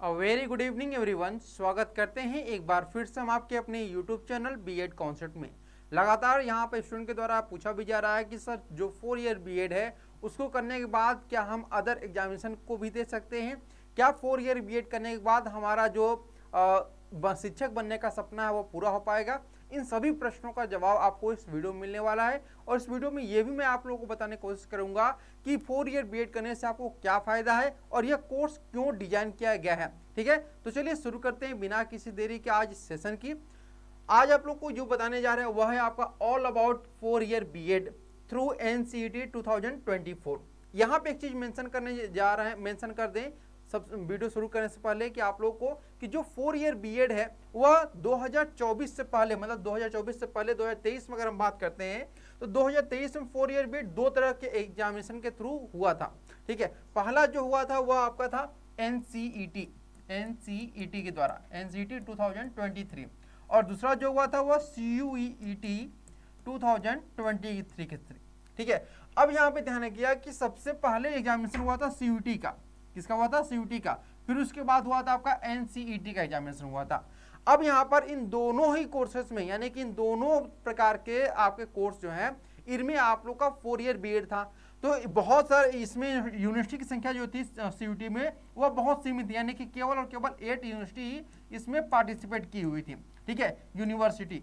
Very good evening everyone. स्वागत करते हैं एक बार फिर से हम आपके अपने यूट्यूब चैनल बीएड कॉन्सेप्ट में। लगातार यहाँ पे स्टूडेंट के द्वारा पूछा भी जा रहा है कि सर जो 4 ईयर बीएड है उसको करने के बाद क्या हम अदर एग्जामिनेशन को भी दे सकते हैं? क्या 4 ईयर बीएड करने के बाद हमारा जो शिक्षक बनने का सपना है वो पूरा हो पाएगा? इन सभी प्रश्नों का जवाब आपको इस वीडियो में मिलने वाला है। और इस वीडियो में ये भी मैं आप लोगों को बताने की कोशिश करूंगा कि 4 ईयर बीएड करने से आपको क्या फायदा है और यह कोर्स क्यों डिजाइन किया गया है। ठीक है, तो चलिए शुरू करते हैं बिना किसी देरी के आज सेशन की। आज आप लोग को जो बताने जा रहे हैं वह है आपका all about 4 year BEd through NCET 2024। यहाँ पे एक चीज मेंशन करने जा रहे हैं, मेंशन कर दें सब वीडियो शुरू करने से पहले कि आप लोग को कि जो 4 ईयर बीएड है वह 2024 से पहले, मतलब 2024 से पहले 2023 में अगर हम बात करते हैं तो 2023 में 4 ईयर बीएड दो तरह के एग्जामिनेशन के थ्रू हुआ था। ठीक है, पहला जो हुआ था वह आपका था एनसीईटी के द्वारा, एनसीईटी 2023, और दूसरा जो हुआ था वह सीयूईटी 2023 के थ्रू। ठीक है, अब यहाँ पे ध्यान किया कि सबसे पहले एग्जामिनेशन हुआ था सीयूटी का। किसका हुआ था? सीयूटी का। फिर उसके बाद हुआ था आपका एनसीईटी का एग्जामिनेशन हुआ था। अब यहाँ पर इन दोनों ही कोर्सेस में, यानी कि इन दोनों प्रकार के आपके कोर्स जो है इनमें आप लोग का 4 ईयर बीएड था। तो बहुत सारे इसमें यूनिवर्सिटी की संख्या जो थी सीयूटी में वह बहुत सीमित थी, यानी कि केवल और केवल 8 यूनिवर्सिटी इसमें पार्टिसिपेट की हुई थी। ठीक है, यूनिवर्सिटी।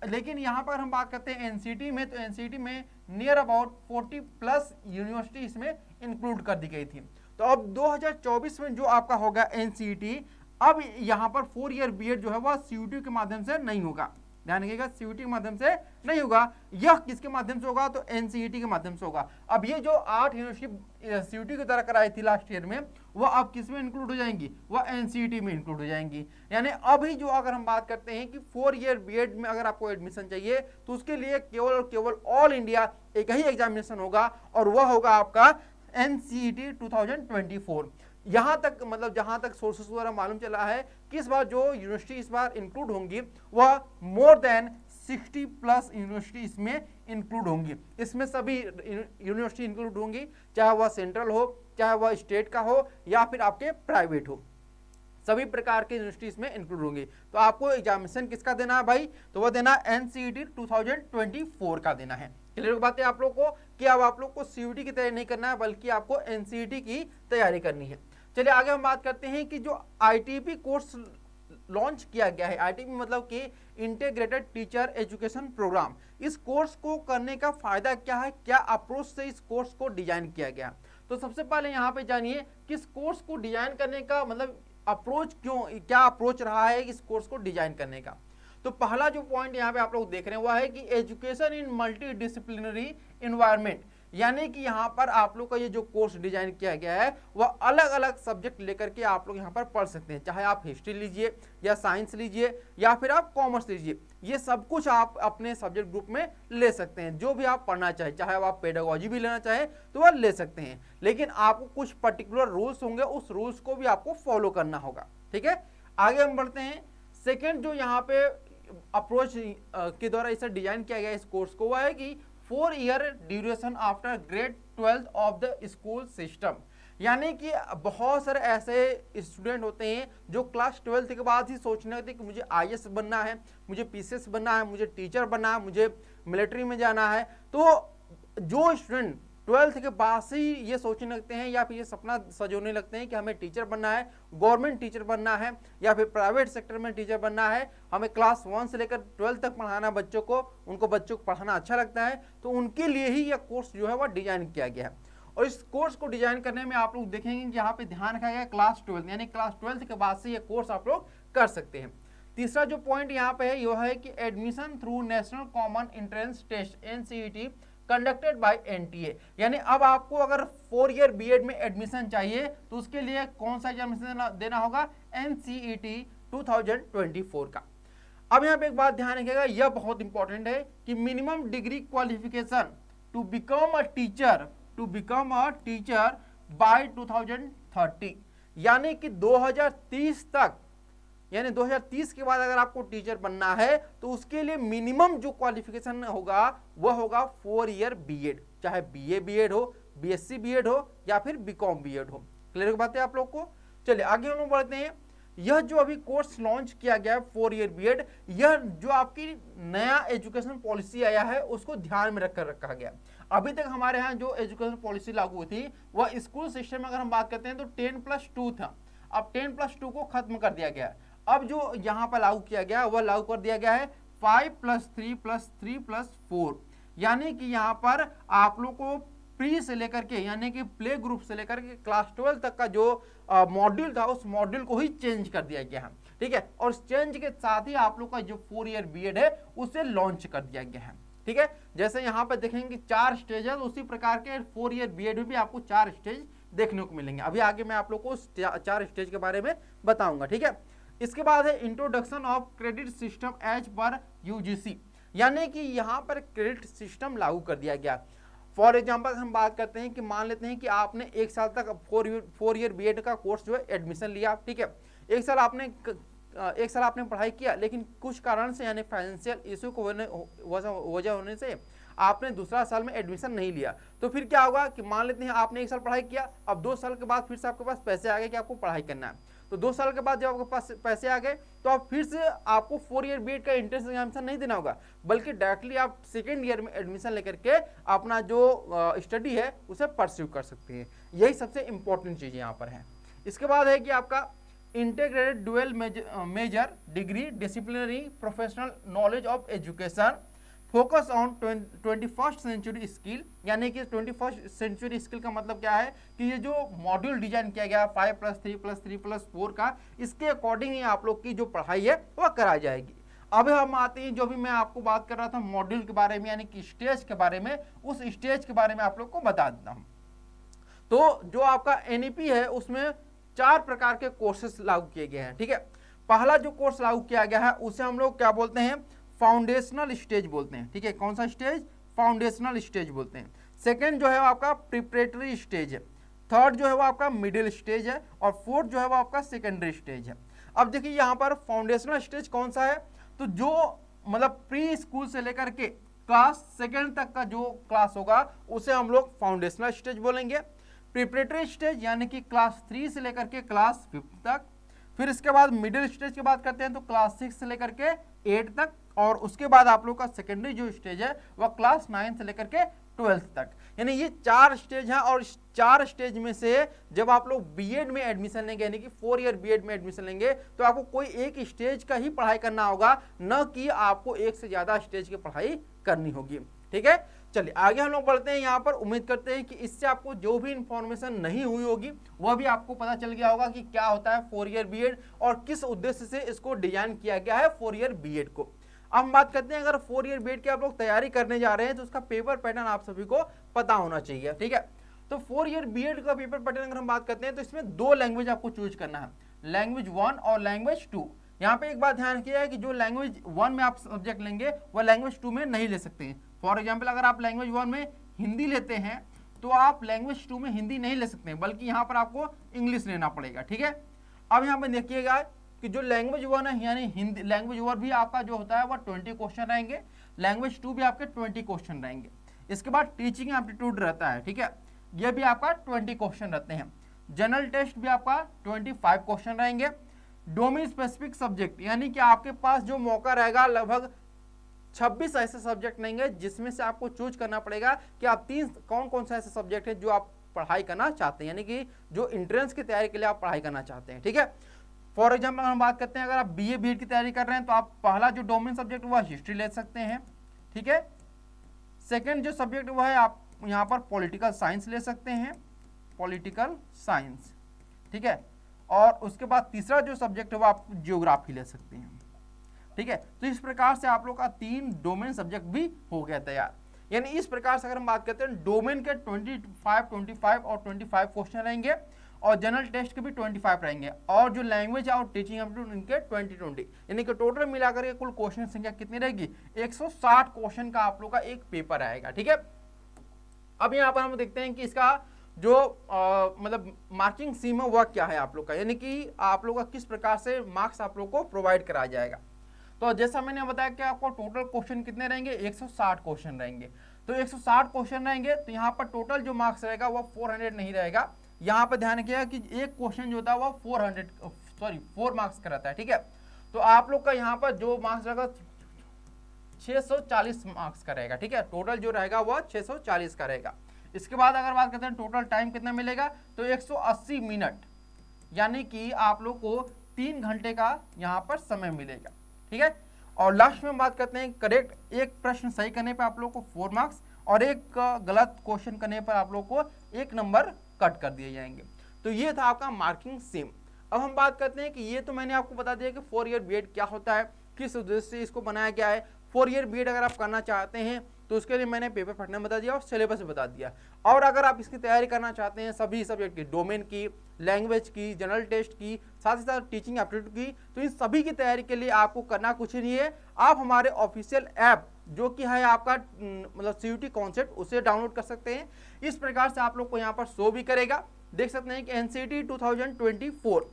लेकिन यहाँ पर हम बात करते हैं एनसीईटी में, तो एनसीईटी में नियर अबाउट 40 प्लस यूनिवर्सिटी इसमें इंक्लूड कर दी गई थी। तो अब 2024 में जो आपका होगा एनसीईटी, अब यहाँ पर 4 ईयर बीएड जो है वह सीयूटी के माध्यम से नहीं होगा। ध्यान रखिएगा, सीयूटी के माध्यम से नहीं होगा। यह किसके माध्यम से होगा? तो एनसीईटी के माध्यम से होगा। अब ये जो 8 यूनिवर्सिटी सीयूटी की तरह कराई थी लास्ट ईयर में, वह अब किस में इंक्लूड हो जाएंगी? वह एनसीईटी में इंक्लूड हो जाएंगी। यानी अभी जो अगर हम बात करते हैं कि 4 ईयर बीएड में अगर आपको एडमिशन चाहिए तो उसके लिए केवल और केवल ऑल इंडिया एक ही एग्जामिनेशन होगा, और वह होगा आपका एनसीईटी 2024। यहां तक, मतलब जहां तक सोर्सेस द्वारा मालूम चला है कि इस बार जो यूनिवर्सिटी इस बार इंक्लूड होंगी वह मोर देन 60 प्लस यूनिवर्सिटी इसमें इंक्लूड होंगी। इसमें सभी यूनिवर्सिटी इंक्लूड होंगी, चाहे वह सेंट्रल हो, चाहे वह स्टेट का हो, या फिर आपके प्राइवेट हो। सभी प्रकार के यूनिवर्सिटी इसमें इंक्लूड होंगी। तो आपको एग्जामिनेशन किसका देना है भाई? तो वह देना एनसीईटी 2024 का देना है। क्लियर बात है आप लोग को कि अब आप लोग को सीयूटी की तैयारी नहीं करना है बल्कि आपको एनसीईटी की तैयारी करनी है। चलिए आगे हम बात करते हैं कि जो आईटीपी कोर्स लॉन्च किया गया है, आईटीपी मतलब कि इंटीग्रेटेड टीचर एजुकेशन प्रोग्राम, इस कोर्स को करने का फायदा क्या है, क्या अप्रोच से इस कोर्स को डिजाइन किया गया। तो सबसे पहले यहाँ पे जानिए कि इस कोर्स को डिजाइन करने का मतलब अप्रोच क्यों, क्या अप्रोच रहा है इस कोर्स को डिजाइन करने का। तो पहला जो पॉइंट यहाँ पे आप लोग देख रहे हैं वह है कि education in multi disciplinary environment, यानी कि यहाँ पर आप लोग का ये जो कोर्स डिजाइन किया गया है वह अलग अलग सब्जेक्ट लेकर के आप लोग यहाँ पर पढ़ सकते हैं। चाहे आप हिस्ट्री लीजिए या साइंस लीजिए या फिर आप कॉमर्स लीजिए, ये सब कुछ आप अपने सब्जेक्ट ग्रुप में ले सकते हैं। जो भी आप पढ़ना चाहें, चाहे आप पेडागोजी भी लेना चाहें तो वह ले सकते हैं, लेकिन आपको कुछ पर्टिकुलर रूल्स होंगे, उस रूल्स को भी आपको फॉलो करना होगा। ठीक है, आगे हम बढ़ते हैं। सेकेंड जो यहाँ पे अप्रोच के द्वारा इसे डिजाइन किया गया इस कोर्स को, वह है कि 4 year duration after grade 12 of the school system, यानी कि बहुत सारे ऐसे स्टूडेंट होते हैं जो क्लास 12 के बाद ही सोचने लगते हैं कि मुझे आईएएस बनना है, मुझे पीसीएस बनना है, मुझे टीचर बनना है, मुझे मिलिट्री में जाना है। तो जो स्टूडेंट 12 के बाद से ही ये सोचने लगते हैं या फिर ये सपना सजोने लगते हैं कि हमें टीचर बनना है, गवर्नमेंट टीचर बनना है या फिर प्राइवेट सेक्टर में टीचर बनना है, हमें क्लास 1 से लेकर 12 तक पढ़ाना बच्चों को, उनको बच्चों को पढ़ाना अच्छा लगता है, तो उनके लिए ही यह कोर्स जो है वह डिजाइन किया गया है। और इस कोर्स को डिजाइन करने में आप लोग देखेंगे कि यहाँ पे ध्यान रखा गया क्लास 12, यानी क्लास 12 के बाद से ये कोर्स आप लोग कर सकते हैं। तीसरा जो पॉइंट यहाँ पे है यह है कि admission through national common entrance test NCET conducted by NTA, यानी अब आपको अगर 4 ईयर बीएड में एडमिशन चाहिए तो उसके लिए कौन सा एग्जामिनेशन देना होगा? एनसीईटी 2024 का। अब यहाँ पे एक बात ध्यान रखिएगा, यह बहुत इंपॉर्टेंट है कि minimum degree qualification to become a teacher by 2030, यानी कि 2030 तक, यानी 2030 के बाद अगर आपको टीचर बनना है तो उसके लिए मिनिमम जो क्वालिफिकेशन होगा वह होगा 4 ईयर बीएड, चाहे बीए बीएड हो, बीएससी बीएड हो या फिर बीकॉम बीएड हो। क्लियर बात है आप लोग को? चलिए आगे हम लोग बढ़ते हैं। यह जो अभी कोर्स लॉन्च किया गया है 4 ईयर बीएड, यह जो आपकी नया एजुकेशन पॉलिसी आया है उसको ध्यान में रखकर रखा गया। अभी तक हमारे यहाँ जो एजुकेशन पॉलिसी लागू हुई थी वह स्कूल सिस्टम में अगर हम बात करते हैं तो 10+2 था। अब 10+2 को खत्म कर दिया गया। अब जो यहाँ पर लागू किया गया वह लागू कर दिया गया है 5+3+3+4, यानी कि यहाँ पर आप लोग को प्री से लेकर के यानी कि प्ले ग्रुप से लेकर के क्लास 12 तक का जो मॉड्यूल था उस मॉड्यूल को ही चेंज कर दिया गया है। ठीक है, और चेंज के साथ ही आप लोग का जो 4 ईयर बीएड है उसे लॉन्च कर दिया गया है। ठीक है, जैसे यहाँ पर देखेंगे 4 स्टेज है, उसी प्रकार के 4 ईयर बीएड में भी आपको 4 स्टेज देखने को मिलेंगे। अभी आगे मैं आप लोग को 4 स्टेज के बारे में बताऊंगा। ठीक है, इसके बाद है introduction of credit system as per UGC, यानी कि यहाँ पर क्रेडिट सिस्टम लागू कर दिया गया। फॉर एग्जाम्पल हम बात करते हैं कि मान लेते हैं कि आपने 1 साल तक 4 ईयर बीएड का कोर्स जो है एडमिशन लिया। ठीक है, 1 साल आपने पढ़ाई किया, लेकिन कुछ कारण से यानी फाइनेंशियल इशू को वजह होने से आपने दूसरा साल में एडमिशन नहीं लिया, तो फिर क्या होगा कि मान लेते हैं आपने 1 साल पढ़ाई किया, अब 2 साल के बाद फिर से आपके पास पैसे आ गए कि आपको पढ़ाई करना है। तो 2 साल के बाद जब आपके पास पैसे आ गए तो आप फिर से आपको 4 ईयर बीएड का एंट्रेंस एग्जामिनेशन नहीं देना होगा, बल्कि डायरेक्टली आप 2nd ईयर में एडमिशन लेकर के अपना जो स्टडी है उसे परस्यू कर सकते हैं। यही सबसे इंपॉर्टेंट चीज़ यहाँ पर है। इसके बाद है कि आपका integrated dual major degree disciplinary professional knowledge of education focus on 21st century skill, यानी कि 21st सेंचुरी स्किल का मतलब क्या है कि ये जो मॉड्यूल डिजाइन किया गया 5+3+3+4 का, इसके अकॉर्डिंग ही आप लोग की जो पढ़ाई है वह कराई जाएगी। अब हम आते हैं जो भी मैं आपको बात कर रहा था मॉड्यूल के बारे में यानी कि स्टेज के बारे में, उस स्टेज के बारे में आप लोग को बता देता हूँ। तो जो आपका एनईपी है उसमें 4 प्रकार के कोर्सेस लागू किए गए हैं। ठीक है, पहला जो कोर्स लागू किया गया है उसे हम लोग क्या बोलते हैं, फाउंडेशनल स्टेज बोलते हैं। ठीक है, कौन सा स्टेज, फाउंडेशनल स्टेज बोलते हैं। सेकंड जो है वो आपका प्रिपरेटरी स्टेज है, थर्ड जो है वो आपका मिडिल स्टेज है, और फोर्थ जो है वो आपका सेकेंडरी स्टेज है। अब देखिए यहाँ पर फाउंडेशनल स्टेज कौन सा है, तो जो मतलब प्री स्कूल से लेकर के क्लास 2nd तक का जो क्लास होगा उसे हम लोग फाउंडेशनल स्टेज बोलेंगे। प्रिपरेटरी स्टेज यानी कि क्लास 3 से लेकर के क्लास 5th तक। फिर इसके बाद मिडिल स्टेज की बात करते हैं तो क्लास 6 से लेकर के 8 तक, और उसके बाद आप लोग का सेकेंडरी जो स्टेज है वह क्लास 9 से लेकर के 12th तक। यानी ये 4 स्टेज हैं, और इस 4 स्टेज में से जब आप लोग बीएड में एडमिशन लेंगे यानी कि 4 ईयर बीएड में एडमिशन लेंगे तो आपको कोई एक स्टेज का ही पढ़ाई करना होगा, न कि आपको एक से ज्यादा स्टेज की पढ़ाई करनी होगी। ठीक है, चलिए आगे हम लोग बढ़ते हैं। यहाँ पर उम्मीद करते हैं कि इससे आपको जो भी इंफॉर्मेशन नहीं हुई होगी वह भी आपको पता चल गया होगा कि क्या होता है 4 ईयर बीएड और किस उद्देश्य से इसको डिजाइन किया गया है 4 ईयर बीएड को। अब हम बात करते हैं अगर 4 ईयर बीएड की आप लोग तैयारी करने जा रहे हैं तो उसका पेपर पैटर्न आप सभी को पता होना चाहिए। ठीक है, तो 4 ईयर बीएड का पेपर पैटर्न अगर हम बात करते हैं तो इसमें 2 लैंग्वेज आपको चूज करना है, लैंग्वेज 1 और लैंग्वेज 2। यहाँ पे एक बात ध्यान किया है कि जो लैंग्वेज 1 में आप सब्जेक्ट लेंगे वह लैंग्वेज 2 में नहीं ले सकते हैं। फॉर एग्जाम्पल अगर आप लैंग्वेज 1 में हिंदी लेते हैं तो आप लैंग्वेज 2 में हिंदी नहीं ले सकते हैं, बल्कि यहाँ पर आपको इंग्लिश लेना पड़ेगा। ठीक है, अब यहाँ पर देखिएगा कि जो लैंग्वेज 1 है यानी हिंदी लैंग्वेज 1 भी आपका जो होता है वह 20 क्वेश्चन रहेंगे, लैंग्वेज 2 भी आपके 20 क्वेश्चन रहेंगे। इसके बाद टीचिंग एप्टीट्यूड रहता है। ठीक है, यह भी आपका 20 क्वेश्चन रहते हैं। जनरल टेस्ट भी आपका 25 क्वेश्चन रहेंगे। डोमेन स्पेसिफिक सब्जेक्ट यानी कि आपके पास जो मौका रहेगा लगभग 26 ऐसे सब्जेक्ट रहेंगे जिसमें से आपको चूज करना पड़ेगा कि आप कौन कौन से ऐसे सब्जेक्ट हैं जो आप पढ़ाई करना चाहते हैं, यानी कि जो एंट्रेंस की तैयारी के लिए आप पढ़ाई करना चाहते हैं। ठीक है, फॉर एग्जाम्पल हम बात करते हैं अगर आप बीए बीएड की तैयारी कर रहे हैं तो आप पहला जो डोमेन सब्जेक्ट वह हिस्ट्री ले सकते हैं। ठीक है, सेकेंड जो सब्जेक्ट वह है आप यहाँ पर पॉलिटिकल साइंस ले सकते हैं, पॉलिटिकल साइंस। ठीक है, और उसके बाद तीसरा जो सब्जेक्ट है वो आप जियोग्राफी ले सकते हैं। ठीक है, तो इस प्रकार से आप लोग का 3 डोमेन सब्जेक्ट भी हो गया तैयार। यानी इस प्रकार से अगर हम बात करते हैं डोमेन के 25 और 25 क्वेश्चन रहेंगे, और जनरल टेस्ट के भी 25 रहेंगे, और जो लैंग्वेज और टीचिंग एप्टीट्यूड इनके 20 यानी कि टोटल मिलाकर के कुल क्वेश्चन संख्या कितनी रहेगी 160 क्वेश्चन का आप लोग का एक पेपर आएगा। ठीक है, अब यहाँ पर हम देखते हैं कि इसका जो मतलब मार्किंग सीमा वह क्या है आप लोग का, यानी कि आप लोग का किस प्रकार से मार्क्स आप लोग को प्रोवाइड कराया जाएगा। तो जैसा मैंने बताया कि आपको टोटल क्वेश्चन कितने रहेंगे 160 क्वेश्चन रहेंगे। तो 160 क्वेश्चन रहेंगे तो यहाँ पर टोटल जो मार्क्स रहेगा वह 400 नहीं रहेगा, यहाँ पर ध्यान रखिएगा कि एक क्वेश्चन जो होता है वो 4 मार्क्स का रहता है, ठीक है। तो आप लोग का यहाँ पर जो मार्क्स रहेगा 640 मार्क्स का रहेगा, ठीक है। टोटल जो रहेगा वह 640 का रहेगा। इसके बाद अगर बात करते हैं टोटल टाइम कितना मिलेगा, तो 180 मिनट, यानी कि आप लोग को 3 घंटे का यहाँ पर समय मिलेगा, ठीक है। और लास्ट में बात करते हैं करेक्ट एक प्रश्न सही करने पर आप लोग को 4 मार्क्स और एक गलत क्वेश्चन करने पर आप लोग को 1 नंबर कट कर दिए जाएंगे। तो ये था आपका मार्किंग स्कीम। अब हम बात करते हैं कि ये तो मैंने आपको बता दिया कि 4 ईयर बीएड क्या होता है, किस उद्देश्य से इसको बनाया गया है। 4 ईयर बीएड अगर आप करना चाहते हैं तो उसके लिए मैंने पेपर पैटर्न बता दिया और सिलेबस बता दिया। और अगर आप इसकी तैयारी करना चाहते हैं सभी सब्जेक्ट की, डोमेन की, लैंग्वेज की, जनरल टेस्ट की, साथ ही साथ टीचिंग एप्टीट्यूड की, तो इन सभी की तैयारी के लिए आपको करना कुछ नहीं है, आप हमारे ऑफिशियल ऐप जो कि है आपका मतलब CUET कॉन्सेप्ट, उसे डाउनलोड कर सकते हैं। इस प्रकार से आप लोग को यहाँ पर शो भी करेगा, देख सकते हैं कि NCET 2024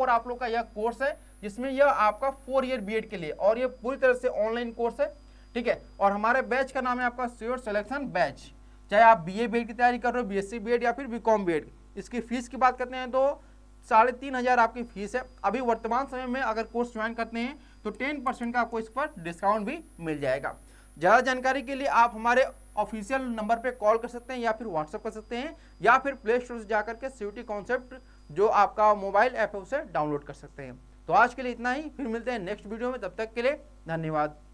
आप लोग का यह कोर्स है, जिसमें यह आपका 4 ईयर बीएड के लिए, और ये पूरी तरह से ऑनलाइन कोर्स है, ठीक है। और हमारे बैच का नाम है आपका श्योर सिलेक्शन बैच। चाहे आप BA बीएड की तैयारी कर रहे हो, BSc बीएड या फिर BCom बीएड। इसकी फीस की बात करते हैं तो 3,500 आपकी फीस है। अभी वर्तमान समय में अगर कोर्स ज्वाइन करते हैं तो 10% का आपको इस पर डिस्काउंट भी मिल जाएगा। ज़्यादा जानकारी के लिए आप हमारे ऑफिशियल नंबर पे कॉल कर सकते हैं या फिर व्हाट्सएप कर सकते हैं, या फिर प्ले स्टोर से जाकर के CUET कॉन्सेप्ट जो आपका मोबाइल ऐप है उसे डाउनलोड कर सकते हैं। तो आज के लिए इतना ही, फिर मिलते हैं नेक्स्ट वीडियो में, तब तक के लिए धन्यवाद।